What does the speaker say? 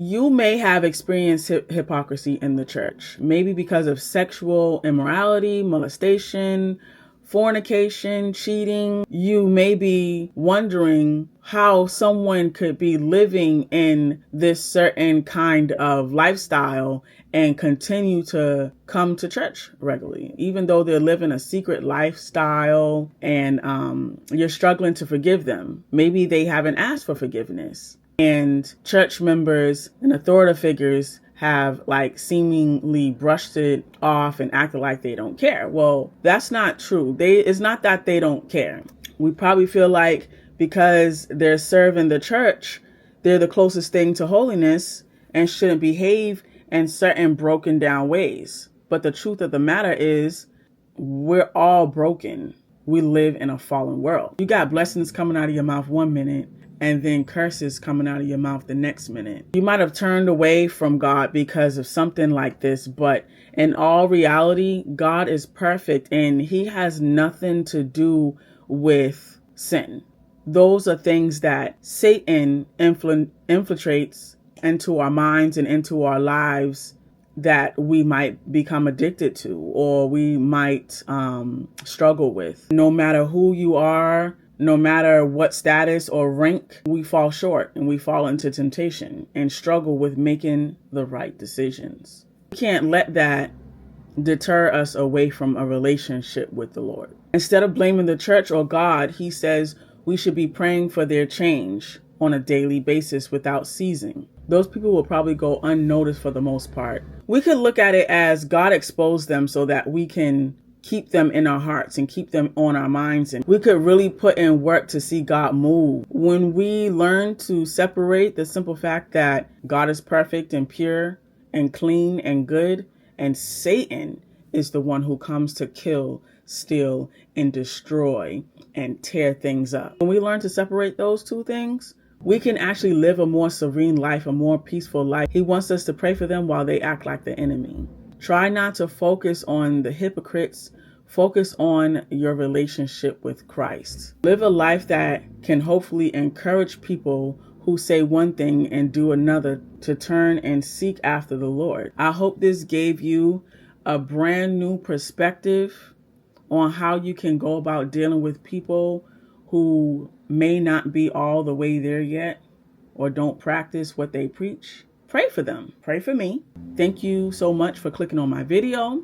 You may have experienced hypocrisy in the church, maybe because of sexual immorality, molestation, fornication, cheating. You may be wondering how someone could be living in this certain kind of lifestyle and continue to come to church regularly, even though they're living a secret lifestyle, and you're struggling to forgive them. Maybe they haven't asked for forgiveness, and church members and authority figures have like seemingly brushed it off and acted like they don't care. Well, that's not true. It's not that they don't care. We probably feel like because they're serving the church, they're the closest thing to holiness and shouldn't behave in certain broken down ways. But the truth of the matter is, we're all broken. We live in a fallen world. You got blessings coming out of your mouth one minute and then curses coming out of your mouth the next minute. You might have turned away from God because of something like this, but in all reality, God is perfect and he has nothing to do with sin. Those are things that Satan infiltrates into our minds and into our lives that we might become addicted to, or we might struggle with. No matter who you are, no matter what status or rank, we fall short and we fall into temptation and struggle with making the right decisions. We can't let that deter us away from a relationship with the Lord. Instead of blaming the church or God, he says we should be praying for their change on a daily basis without ceasing. Those people will probably go unnoticed for the most part. We could look at it as God exposed them so that we can keep them in our hearts and keep them on our minds. And we could really put in work to see God move. When we learn to separate the simple fact that God is perfect and pure and clean and good, and Satan is the one who comes to kill, steal, and destroy and tear things up. When we learn to separate those two things, we can actually live a more serene life, a more peaceful life. He wants us to pray for them while they act like the enemy. Try not to focus on the hypocrites. Focus on your relationship with Christ. Live a life that can hopefully encourage people who say one thing and do another to turn and seek after the Lord. I hope this gave you a brand new perspective on how you can go about dealing with people who may not be all the way there yet or don't practice what they preach. Pray for them. Pray for me. Thank you so much for clicking on my video.